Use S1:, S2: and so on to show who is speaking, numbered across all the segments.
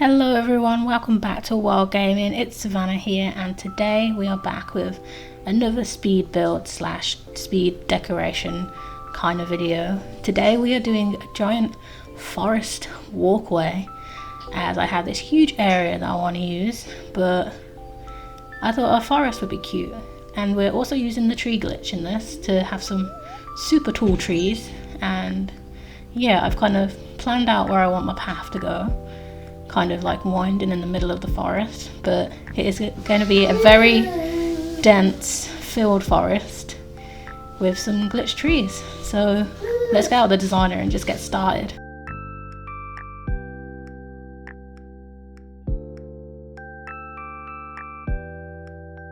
S1: Hello everyone, welcome back to Wild Gaming. It's Savannah here, and today we are back with another speed build slash speed decoration kind of video. Today we are doing a giant forest walkway, as I have this huge area that I want to use, but I thought a forest would be cute. And we're also using the tree glitch in this to have some super tall trees. And yeah, I've kind of planned out where I want my path to go, kind of like winding in the middle of the forest, but it is going to be a very dense filled forest with some glitch trees. So let's get out the designer and just get started.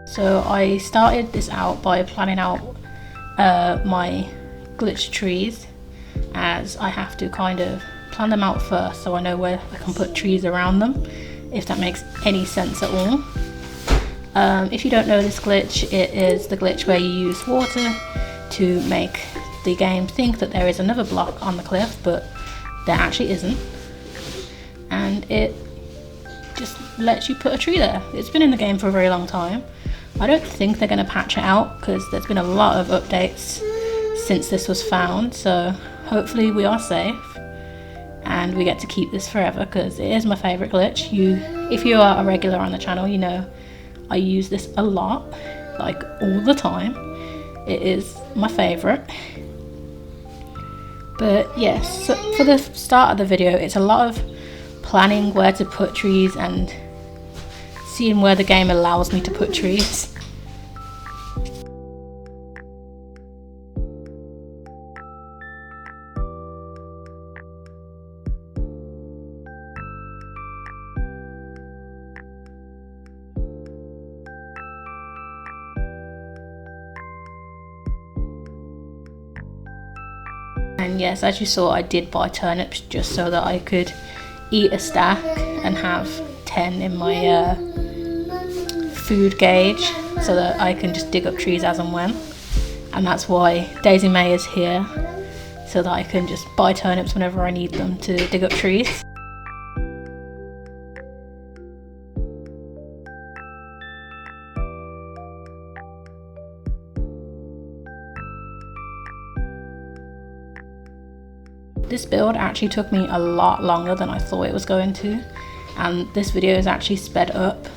S1: So I started this out by planning out my glitch trees, as I have to kind of plan them out first so I know where I can put trees around them, if that makes any sense at all. If you don't know this glitch, it is the glitch where you use water to make the game think that there is another block on the cliff, but there actually isn't, and it just lets you put a tree there. It's been in the game for a very long time. I don't think they're going to patch it out because there's been a lot of updates since this was found, so hopefully we are safe and we get to keep this forever, because it is my favourite glitch. If you are a regular on the channel, you know I use this a lot, like all the time. It is my favourite. But yes, so for the start of the video, it's a lot of planning where to put trees and seeing where the game allows me to put trees. And yes, as you saw, I did buy turnips just so that I could eat a stack and have 10 in my food gauge, so that I can just dig up trees as and when. And that's why Daisy May is here, so that I can just buy turnips whenever I need them to dig up trees. This build actually took me a lot longer than I thought it was going to, and this video is actually sped up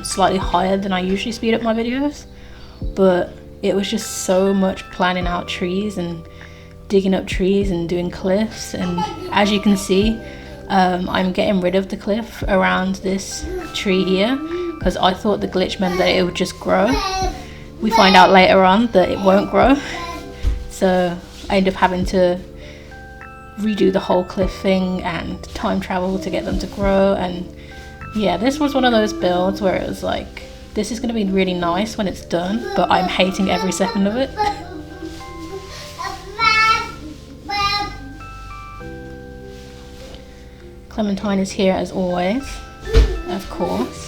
S1: slightly higher than I usually speed up my videos, but it was just so much planning out trees and digging up trees and doing cliffs. And as you can see, I'm getting rid of the cliff around this tree here because I thought the glitch meant that it would just grow. We find out later on that it won't grow, so I end up having to redo the whole cliff thing and time travel to get them to grow. And yeah, this was one of those builds where it was like, this is going to be really nice when it's done, but I'm hating every second of it. Clementine is here as always, of course.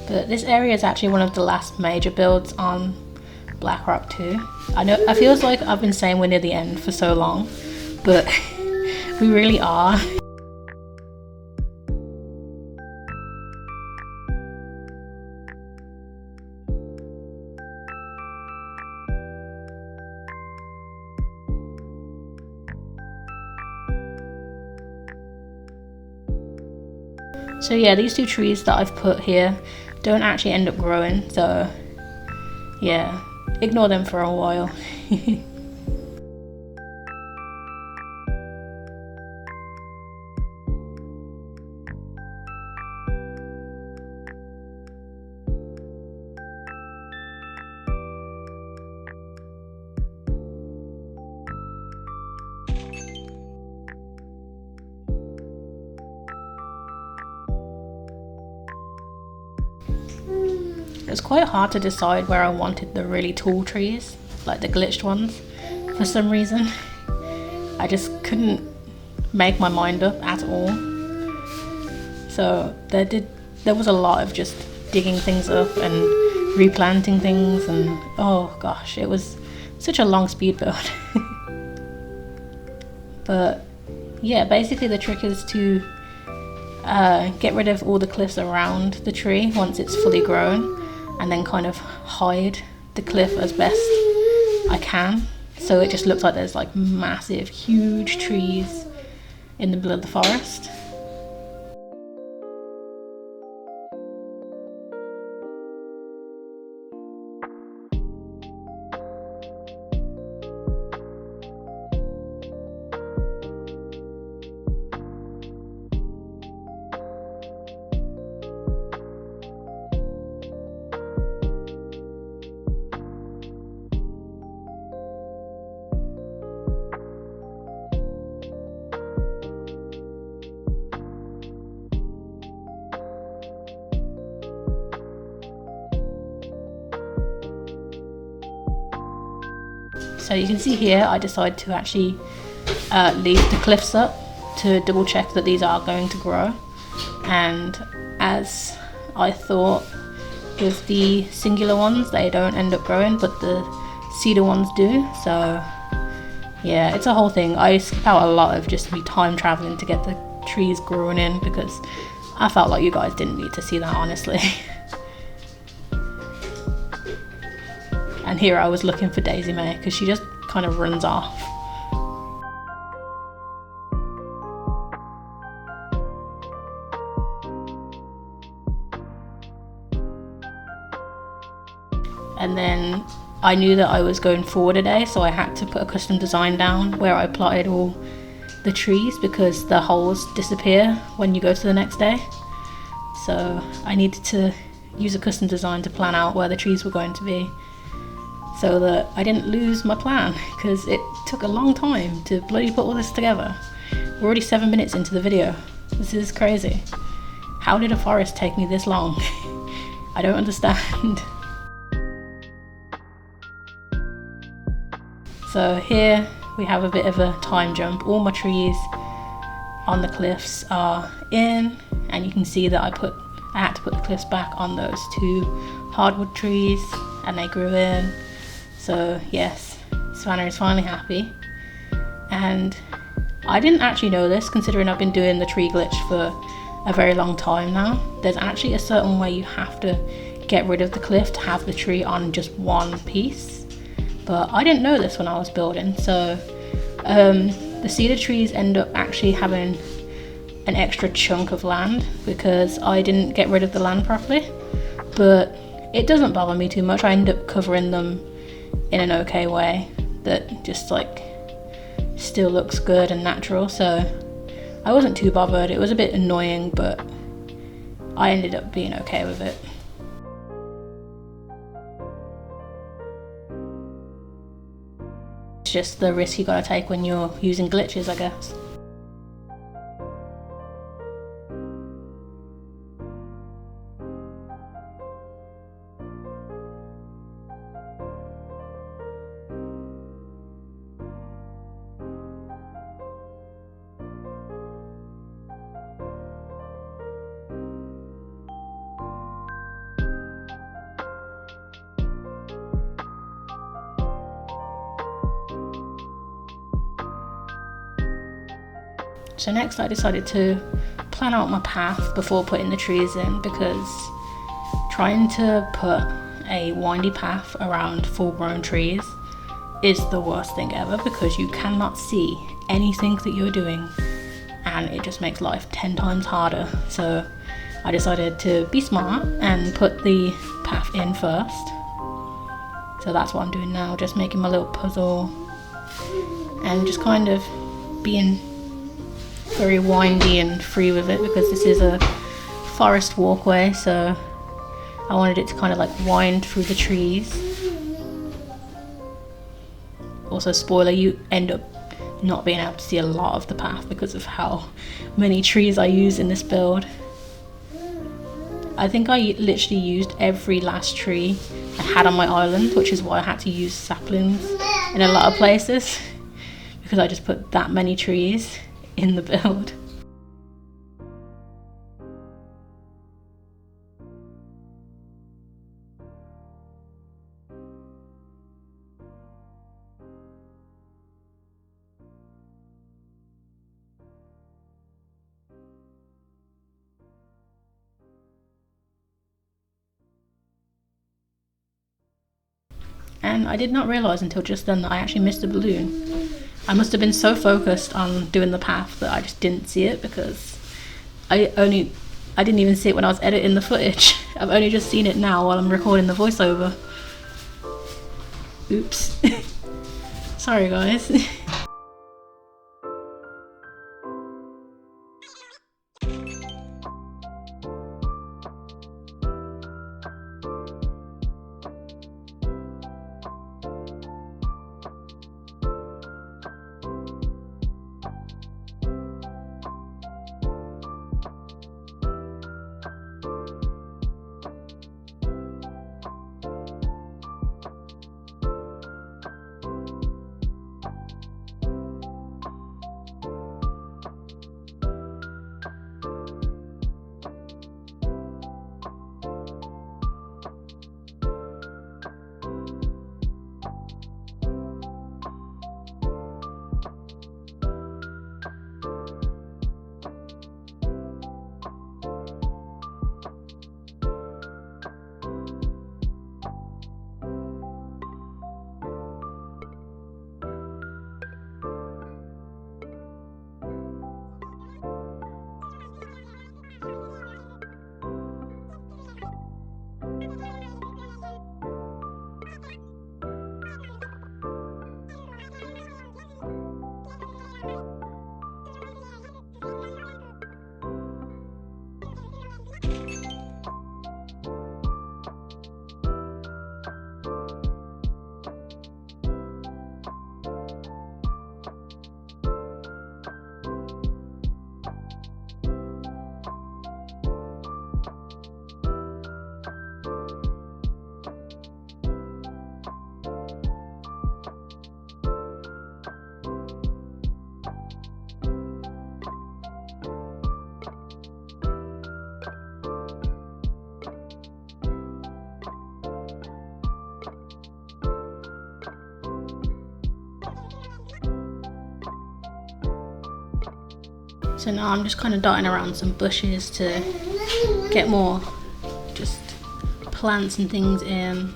S1: But this area is actually one of the last major builds on Blackrock 2. I feels like I've been saying we're near the end for so long, but we really are. So yeah, these two trees that I've put here don't actually end up growing, so yeah, ignore them for a while. It was quite hard to decide where I wanted the really tall trees, like the glitched ones. For some reason, I just couldn't make my mind up at all. So there was a lot of just digging things up and replanting things, and oh gosh, it was such a long speed build. But yeah, basically the trick is to get rid of all the cliffs around the tree once it's fully grown, and then kind of hide the cliff as best I can, so it just looks like there's like massive, huge trees in the middle of the forest. So you can see here I decided to actually leave the cliffs up to double check that these are going to grow, and as I thought with the singular ones, they don't end up growing, but the cedar ones do. So yeah, it's a whole thing. I skip out a lot of just me time traveling to get the trees growing in, because I felt like you guys didn't need to see that, honestly. And here I was looking for Daisy May because she just kind of runs off. And then I knew that I was going forward a day, so I had to put a custom design down where I plotted all the trees, because the holes disappear when you go to the next day. So I needed to use a custom design to plan out where the trees were going to be, so that I didn't lose my plan, because it took a long time to bloody put all this together. We're already 7 minutes into the video. This is crazy. How did a forest take me this long? I don't understand. So here we have a bit of a time jump. All my trees on the cliffs are in, and you can see that I had to put the cliffs back on those 2 hardwood trees, and they grew in. So yes, Savannah is finally happy. And I didn't actually know this, considering I've been doing the tree glitch for a very long time now. There's actually a certain way you have to get rid of the cliff to have the tree on just one piece. But I didn't know this when I was building, so the cedar trees end up actually having an extra chunk of land because I didn't get rid of the land properly. But it doesn't bother me too much. I end up covering them in an okay way that just like still looks good and natural, so I wasn't too bothered. It was a bit annoying, but I ended up being okay with it. It's just the risk you gotta take when you're using glitches, I guess. So next I decided to plan out my path before putting the trees in, because trying to put a windy path around full-grown trees is the worst thing ever, because you cannot see anything that you're doing and it just makes life 10 times harder. So I decided to be smart and put the path in first. So that's what I'm doing now, just making my little puzzle and just kind of being very windy and free with it, because this is a forest walkway, so I wanted it to kind of like wind through the trees. Also, spoiler, you end up not being able to see a lot of the path because of how many trees I use in this build. I think I literally used every last tree I had on my island, which is why I had to use saplings in a lot of places, because I just put that many trees in the build. and I did not realise until just then that I actually missed a balloon. I must have been so focused on doing the path that I just didn't see it, because I didn't even see it when I was editing the footage. I've only just seen it now while I'm recording the voiceover. Oops. Sorry guys. So now I'm just kind of darting around some bushes to get more just plants and things in.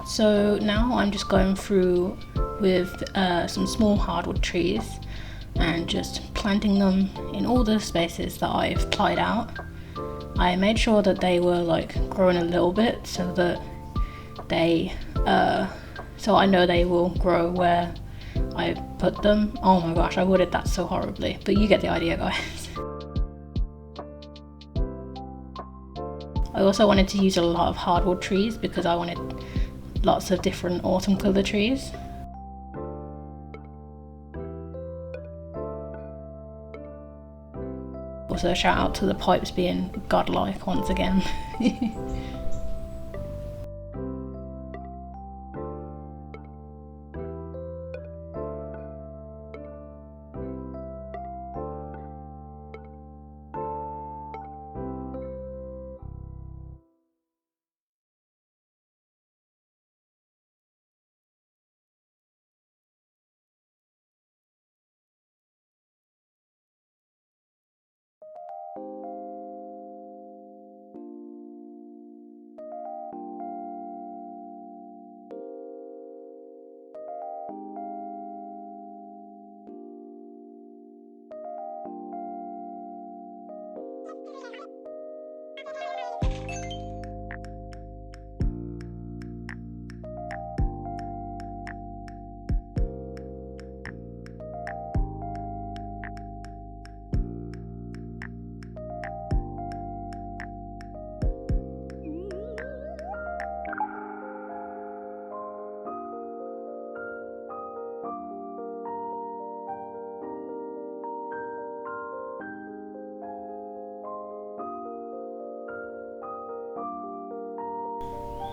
S1: So now I'm just going through with some small hardwood trees and just planting them in all the spaces that I've plied out. I made sure that they were like growing a little bit so that they so I know they will grow where I put them. Oh my gosh, I worded that so horribly, but you get the idea, guys. I also wanted to use a lot of hardwood trees because I wanted lots of different autumn colour trees. Also, shout out to the pipes being godlike once again.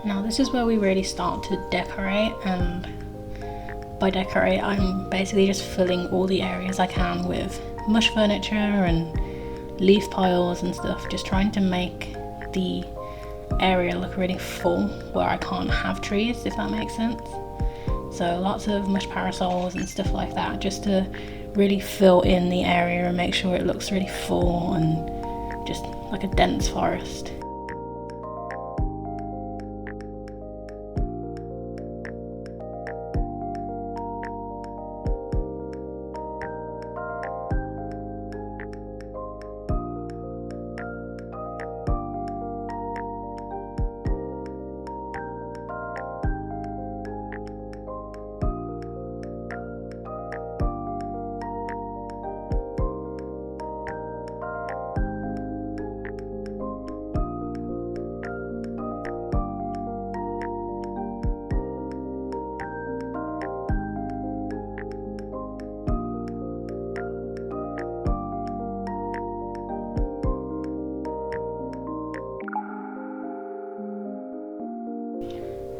S1: Now this is where we really start to decorate, and by decorate I'm basically just filling all the areas I can with mush furniture and leaf piles and stuff, just trying to make the area look really full where I can't have trees, if that makes sense. So lots of mush parasols and stuff like that, just to really fill in the area and make sure it looks really full and just like a dense forest.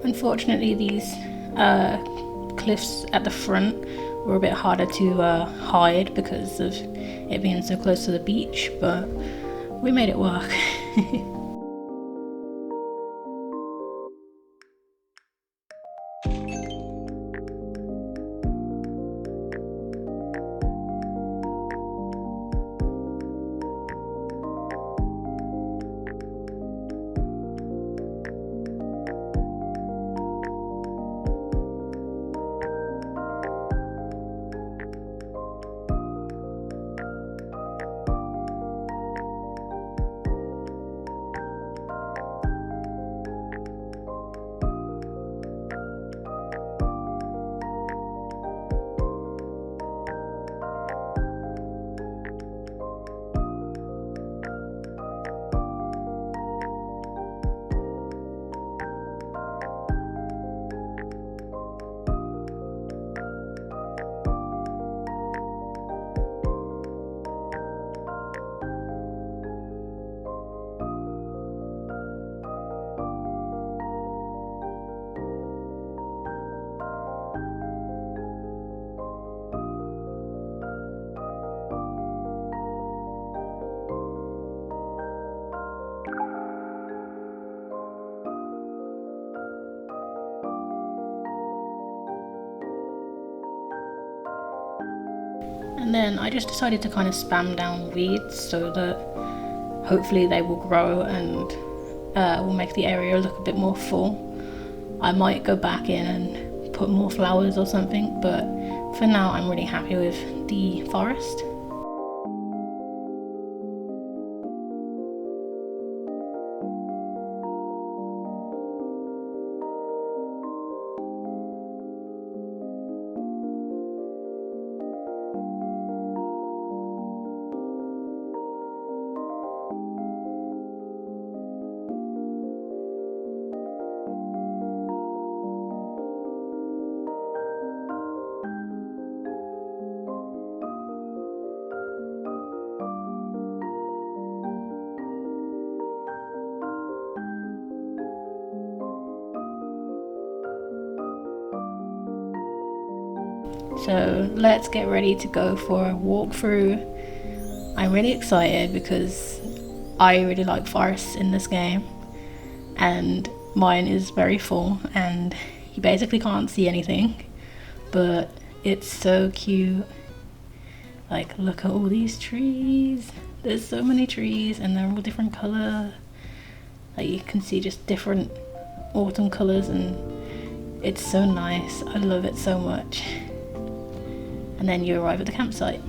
S1: Unfortunately, these cliffs at the front were a bit harder to hide because of it being so close to the beach, but we made it work. And then I just decided to kind of spam down weeds so that hopefully they will grow and will make the area look a bit more full. I might go back in and put more flowers or something, but for now I'm really happy with the forest. So let's get ready to go for a walkthrough. I'm really excited because I really like forests in this game, and mine is very full and you basically can't see anything, but it's so cute. Like, look at all these trees. There's so many trees and they're all different colour. Like, you can see just different autumn colours and it's so nice. I love it so much. And then you arrive at the campsite.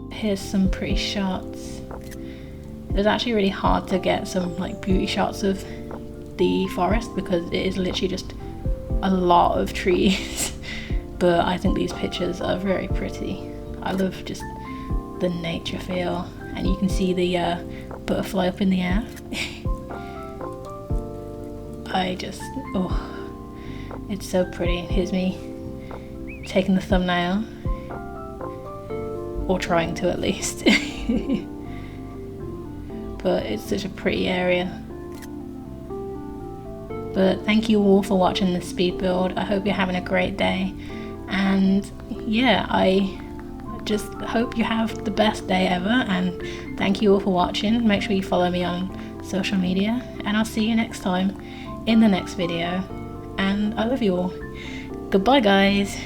S1: Here's some pretty shots. It was actually really hard to get some like beauty shots of the forest because it is literally just a lot of trees. But I think these pictures are very pretty. I love just the nature feel, and you can see the butterfly up in the air. It's so pretty. Here's me taking the thumbnail, or trying to at least. but it's such a pretty area. But thank you all for watching this speed build. I hope you're having a great day, and yeah, I just hope you have the best day ever, and thank you all for watching. Make sure you follow me on social media, and I'll see you next time in the next video, and I love you all. Goodbye guys.